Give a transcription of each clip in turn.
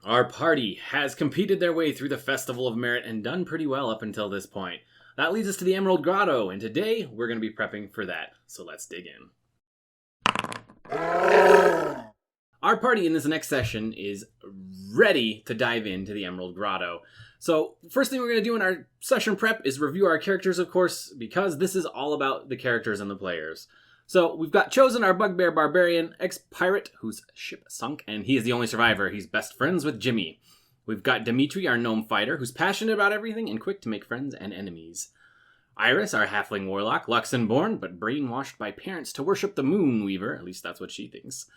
Our party has competed their way through the Festival of Merit and done pretty well up until this point. That leads us to the Emerald Grotto, and today we're going to be prepping for that, so let's dig in. Our party in this next session is ready to dive into the Emerald Grotto. So, first thing we're going to do in our session prep is review our characters, of course, because this is all about the characters and the players. So, we've got Chosen, our bugbear barbarian, ex-pirate, whose ship sunk, and he is the only survivor. He's best friends with Jimmy. We've got Dimitri, our gnome fighter, who's passionate about everything and quick to make friends and enemies. Iris, our halfling warlock, Luxembourg, but brainwashed by parents to worship the Moon Weaver. At least that's what she thinks.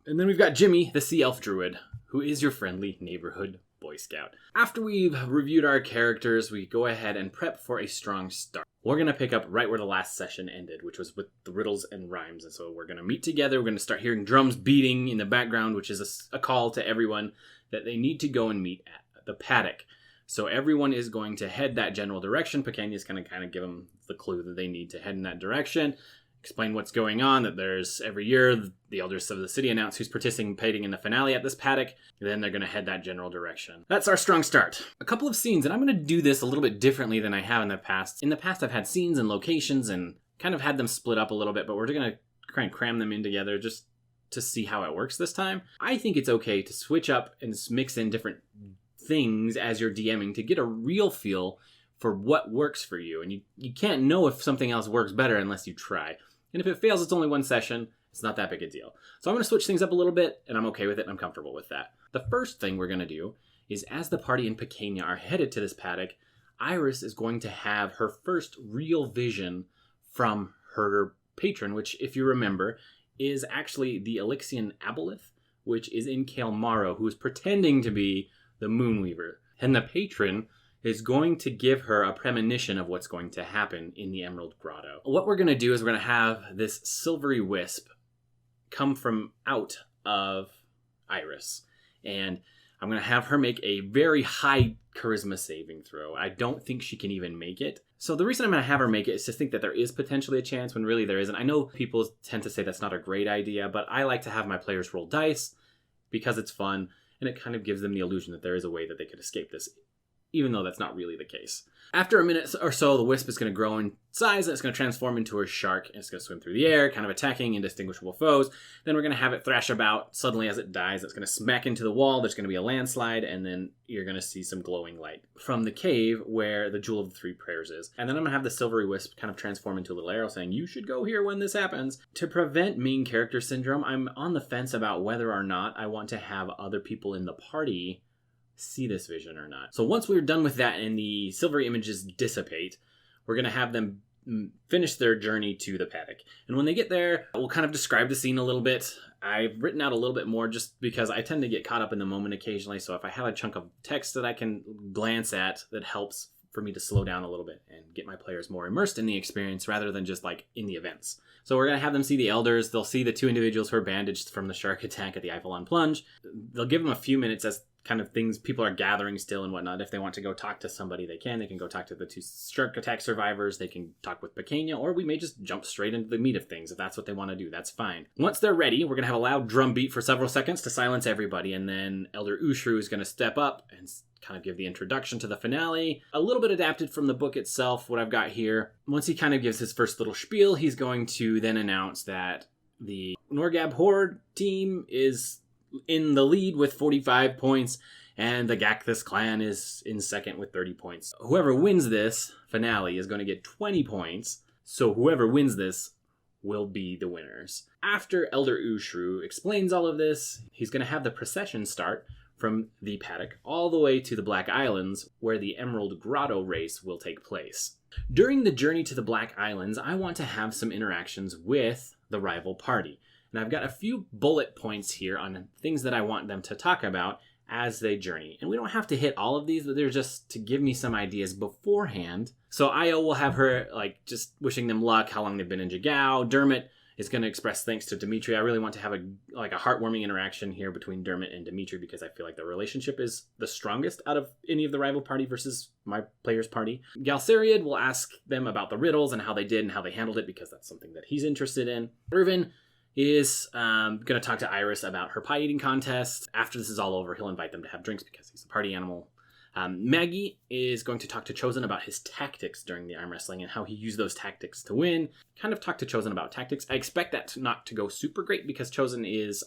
And then we've got Jimmy, the sea elf druid, who is your friendly neighborhood Boy Scout. After we've reviewed our characters, we go ahead and prep for a strong start. We're going to pick up right where the last session ended, which was with the riddles and rhymes. And so we're going to meet together. We're going to start hearing drums beating in the background, which is a call to everyone that they need to go and meet at the Paddock. So everyone is going to head that general direction. Pequena is going to kind of give them the clue that they need to head in that direction. Explain what's going on, that there's every year the elders of the city announce who's participating in the finale at this paddock, and then they're going to head that general direction. That's our strong start. A couple of scenes, and I'm going to do this a little bit differently than I have in the past. In the past, I've had scenes and locations and kind of had them split up a little bit, but we're going to try and cram them in together just to see how it works this time. I think it's okay to switch up and mix in different things as you're DMing to get a real feel for what works for you, and you can't know if something else works better unless you try. And if it fails, it's only one session. It's not that big a deal. So I'm going to switch things up a little bit, and I'm okay with it, and I'm comfortable with that. The first thing we're going to do is, as the party and Pequena are headed to this paddock, Iris is going to have her first real vision from her patron, which, if you remember, is actually the Elixian Aboleth, which is in Kael'Maro, who is pretending to be the Moonweaver. And the patron is going to give her a premonition of what's going to happen in the Emerald Grotto. What we're going to do is we're going to have this silvery wisp come from out of Iris. And I'm going to have her make a very high charisma saving throw. I don't think she can even make it. So the reason I'm going to have her make it is to think that there is potentially a chance when really there isn't. I know people tend to say that's not a great idea, but I like to have my players roll dice because it's fun, and it kind of gives them the illusion that there is a way that they could escape this, even though that's not really the case. After a minute or so, the wisp is going to grow in size, and it's going to transform into a shark, and it's going to swim through the air, kind of attacking indistinguishable foes. Then we're going to have it thrash about. Suddenly, as it dies, it's going to smack into the wall. There's going to be a landslide, and then you're going to see some glowing light from the cave where the Jewel of the Three Prayers is. And then I'm going to have the silvery wisp kind of transform into a little arrow saying, you should go here when this happens. To prevent main character syndrome, I'm on the fence about whether or not I want to have other people in the party see this vision or not. So once we're done with that and the silvery images dissipate, we're going to have them finish their journey to the paddock. And when they get there, we'll kind of describe the scene a little bit. I've written out a little bit more just because I tend to get caught up in the moment occasionally. So if I have a chunk of text that I can glance at, that helps for me to slow down a little bit and get my players more immersed in the experience rather than just like in the events. So we're going to have them see the elders. They'll see the two individuals who are bandaged from the shark attack at the Eiffelon Plunge. They'll give them a few minutes as kind of things, people are gathering still and whatnot. If they want to go talk to somebody, they can. They can go talk to the two shark attack survivors. They can talk with Pequena, or we may just jump straight into the meat of things. If that's what they want to do, that's fine. Once they're ready, we're going to have a loud drum beat for several seconds to silence everybody, and then Elder Ushru is going to step up and kind of give the introduction to the finale. A little bit adapted from the book itself, what I've got here. Once he kind of gives his first little spiel, he's going to then announce that the Norgab Horde team is in the lead with 45 points, and the Gakthis clan is in second with 30 points. Whoever wins this finale is going to get 20 points, so whoever wins this will be the winners. After Elder Ushru explains all of this, he's going to have the procession start from the paddock all the way to the Black Islands, where the Emerald Grotto race will take place. During the journey to the Black Islands, I want to have some interactions with the rival party. And I've got a few bullet points here on things that I want them to talk about as they journey. And we don't have to hit all of these, but they're just to give me some ideas beforehand. So Io will have her just wishing them luck, how long they've been in Jagao. Dermot is going to express thanks to Dimitri. I really want to have a heartwarming interaction here between Dermot and Dimitri because I feel like the relationship is the strongest out of any of the rival party versus my player's party. Galceriad will ask them about the riddles and how they did and how they handled it because that's something that he's interested in. Irvin is going to talk to Iris about her pie eating contest. After this is all over, he'll invite them to have drinks because he's a party animal. Maggie is going to talk to Chosen about his tactics during the arm wrestling and how he used those tactics to win. Kind of talk to Chosen about tactics. I expect that not to go super great because Chosen is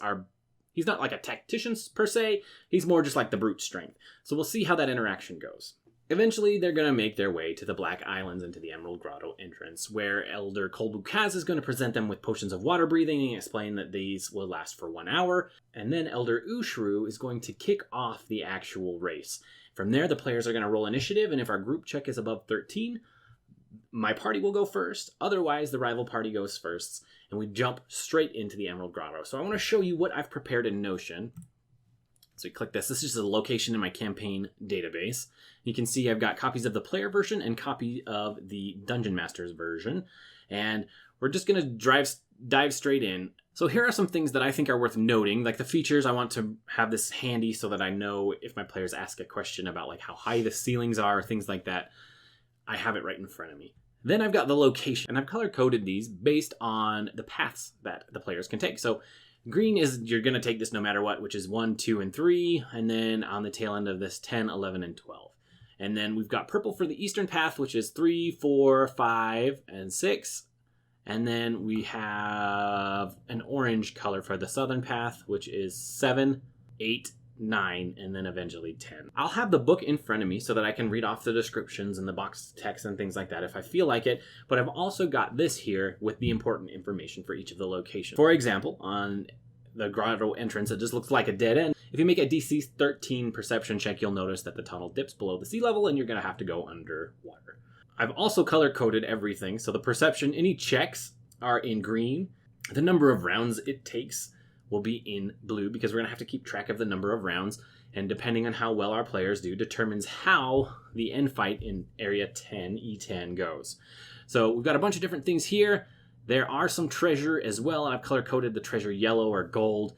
he's not like a tactician per se. He's more just like the brute strength. So we'll see how that interaction goes. Eventually, they're going to make their way to the Black Islands and to the Emerald Grotto entrance, where Elder Kolbukaz is going to present them with potions of water breathing and explain that these will last for 1 hour. And then Elder Ushru is going to kick off the actual race. From there, the players are going to roll initiative, and if our group check is above 13, my party will go first. Otherwise, the rival party goes first, and we jump straight into the Emerald Grotto. So I want to show you what I've prepared in Notion. So you click this. This is just a location in my campaign database. You can see I've got copies of the player version and copy of the Dungeon Master's version. And we're just going to dive straight in. So here are some things that I think are worth noting. Like the features, I want to have this handy so that I know if my players ask a question about like how high the ceilings are, things like that. I have it right in front of me. Then I've got the location, and I've color-coded these based on the paths that the players can take. So green is you're going to take this no matter what, which is 1, 2, and 3. And then on the tail end of this, 10, 11, and 12. And then we've got purple for the eastern path, which is 3, 4, 5, and 6. And then we have an orange color for the southern path, which is 7, 8, 9, and then eventually 10. I'll have the book in front of me so that I can read off the descriptions and the box text and things like that if I feel like it. But I've also got this here with the important information for each of the locations. For example, on the grotto entrance, it just looks like a dead end. If you make a DC 13 perception check, you'll notice that the tunnel dips below the sea level and you're going to have to go underwater. I've also color-coded everything, so the perception, any checks are in green. The number of rounds it takes will be in blue because we're going to have to keep track of the number of rounds, and depending on how well our players do, determines how the end fight in Area 10, E10 goes. So we've got a bunch of different things here. There are some treasure as well, and I've color-coded the treasure yellow or gold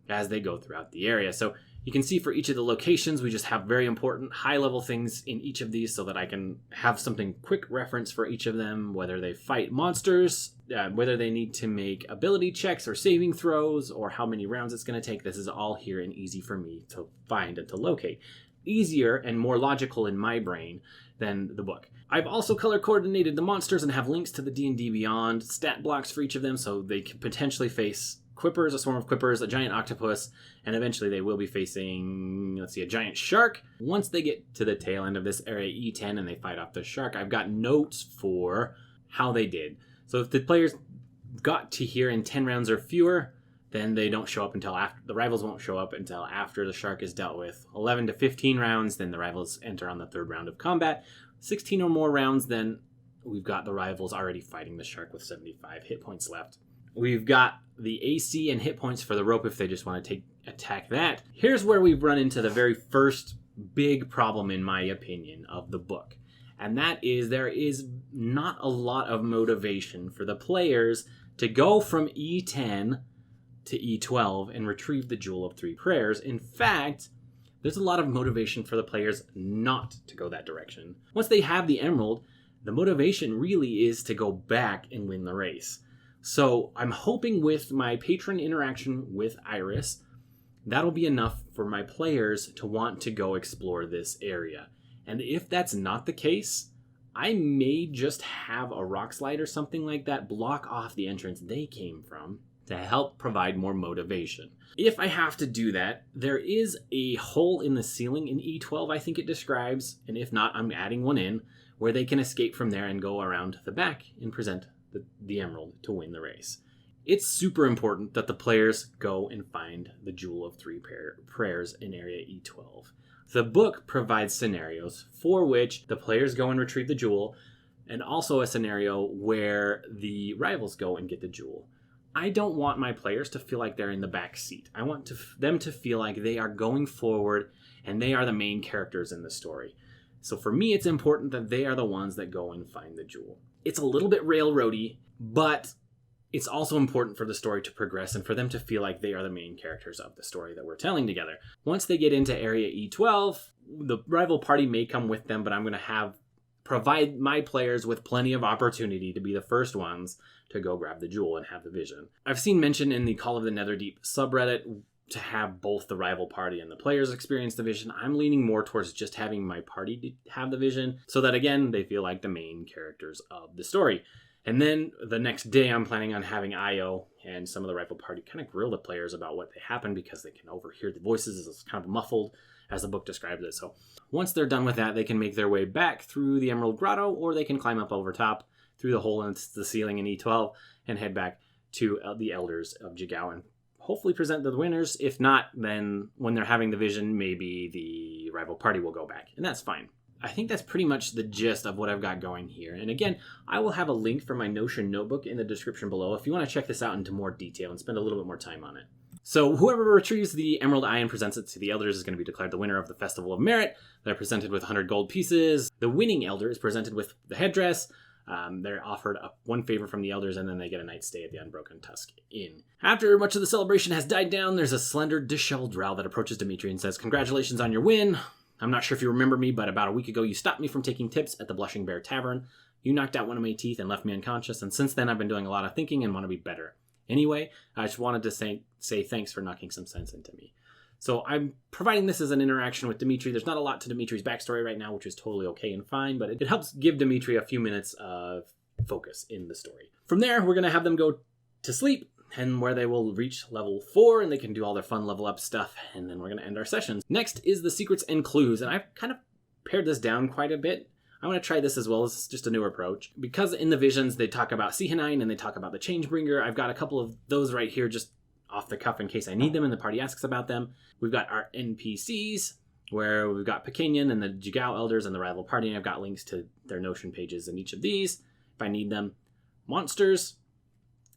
as they go throughout the area. So you can see for each of the locations, we just have very important high-level things in each of these so that I can have something quick reference for each of them, whether they fight monsters, whether they need to make ability checks or saving throws, or how many rounds it's going to take. This is all here and easy for me to find and to locate. Easier and more logical in my brain than the book. I've also color coordinated the monsters and have links to the D&D Beyond stat blocks for each of them so they could potentially face quippers, a swarm of quippers, a giant octopus, and eventually they will be facing, a giant shark. Once they get to the tail end of this area E10 and they fight off the shark, I've got notes for how they did. So if the players got to here in 10 rounds or fewer, then they don't show up until after. The rivals won't show up until after the shark is dealt with. 11 to 15 rounds, then the rivals enter on the third round of combat. 16 or more rounds, then we've got the rivals already fighting the shark with 75 hit points left. We've got the AC and hit points for the rope if they just want to attack that. Here's where we've run into the very first big problem, in my opinion, of the book. And that is there is not a lot of motivation for the players to go from E10 to E12 and retrieve the Jewel of Three Prayers. In fact, there's a lot of motivation for the players not to go that direction. Once they have the emerald, the motivation really is to go back and win the race. So I'm hoping with my patron interaction with Iris, that'll be enough for my players to want to go explore this area. And if that's not the case, I may just have a rock slide or something like that block off the entrance they came from to help provide more motivation. If I have to do that, there is a hole in the ceiling in E12 I think it describes, and if not, I'm adding one in, where they can escape from there and go around the back and present the emerald to win the race. It's super important that the players go and find the Jewel of Three Prayers in Area E12. The book provides scenarios for which the players go and retrieve the jewel, and also a scenario where the rivals go and get the jewel. I don't want my players to feel like they're in the back seat. I want them to feel like they are going forward and they are the main characters in the story. So for me, it's important that they are the ones that go and find the jewel. It's a little bit railroady, but it's also important for the story to progress and for them to feel like they are the main characters of the story that we're telling together. Once they get into Area E12, the rival party may come with them, but I'm going to have provide my players with plenty of opportunity to be the first ones to go grab the jewel and have the vision. I've seen mention in the Call of the Netherdeep subreddit to have both the rival party and the players experience the vision. I'm leaning more towards just having my party have the vision so that, again, they feel like the main characters of the story. And then the next day, I'm planning on having Io and some of the rival party kind of grill the players about what happened because they can overhear the voices. It's kind of muffled, as the book describes it. So once they're done with that, they can make their way back through the Emerald Grotto, or they can climb up over top through the hole in the ceiling in E12 and head back to the Elders of Jigao and hopefully present the winners. If not, then when they're having the vision, maybe the rival party will go back, and that's fine. I think that's pretty much the gist of what I've got going here. And again, I will have a link for my Notion notebook in the description below if you want to check this out into more detail and spend a little bit more time on it. So whoever retrieves the Emerald Eye and presents it to the Elders is going to be declared the winner of the Festival of Merit. They're presented with 100 gold pieces. The winning Elder is presented with the headdress. They're offered one favor from the Elders, and then they get a night's stay at the Unbroken Tusk Inn. After much of the celebration has died down, there's a slender, disheveled drow that approaches Dimitri and says, "Congratulations on your win. I'm not sure if you remember me, but about a week ago you stopped me from taking tips at the Blushing Bear Tavern. You knocked out one of my teeth and left me unconscious, and since then I've been doing a lot of thinking and want to be better. Anyway, I just wanted to say thanks for knocking some sense into me." So I'm providing this as an interaction with Dimitri. There's not a lot to Dimitri's backstory right now, which is totally okay and fine, but it helps give Dimitri a few minutes of focus in the story. From there, we're going to have them go to sleep, and where they will reach level 4, and they can do all their fun level up stuff, and then we're going to end our sessions. Next is the secrets and clues, and I've kind of pared this down quite a bit. I want to try this as well. This is just a newer approach. Because in the visions, they talk about Sihanine and they talk about the Changebringer, I've got a couple of those right here just off the cuff in case I need them and the party asks about them. We've got our NPCs, where we've got Pekanyan and the Jigao Elders and the rival party, and I've got links to their Notion pages in each of these if I need them. Monsters.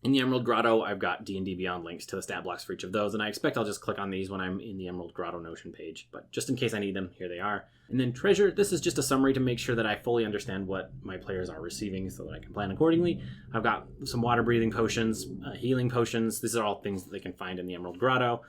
In the Emerald Grotto, I've got D&D Beyond links to the stat blocks for each of those, and I expect I'll just click on these when I'm in the Emerald Grotto Notion page, but just in case I need them, here they are. And then Treasure, this is just a summary to make sure that I fully understand what my players are receiving so that I can plan accordingly. I've got some water-breathing potions, healing potions. These are all things that they can find in the Emerald Grotto.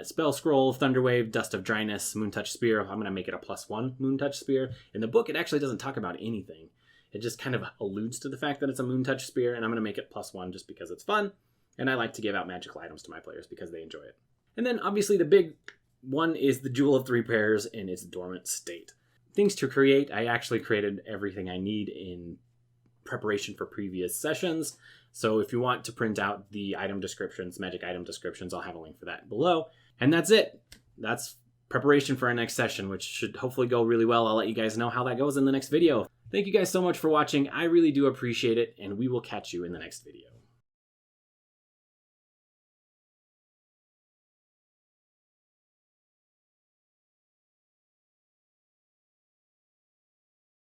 Spell Scroll, Thunderwave, Dust of Dryness, Moontouch Spear. I'm going to make it a +1 Moontouch Spear. In the book, it actually doesn't talk about anything. It just kind of alludes to the fact that it's a Moontouch Spear, and I'm going to make it +1 just because it's fun, and I like to give out magical items to my players because they enjoy it. And then, obviously, the big one is the Jewel of 3 Pairs in its dormant state. Things to create. I actually created everything I need in preparation for previous sessions, so if you want to print out the item descriptions, magic item descriptions, I'll have a link for that below. And that's it. That's preparation for our next session, which should hopefully go really well. I'll let you guys know how that goes in the next video. Thank you guys so much for watching. I really do appreciate it, and we will catch you in the next video.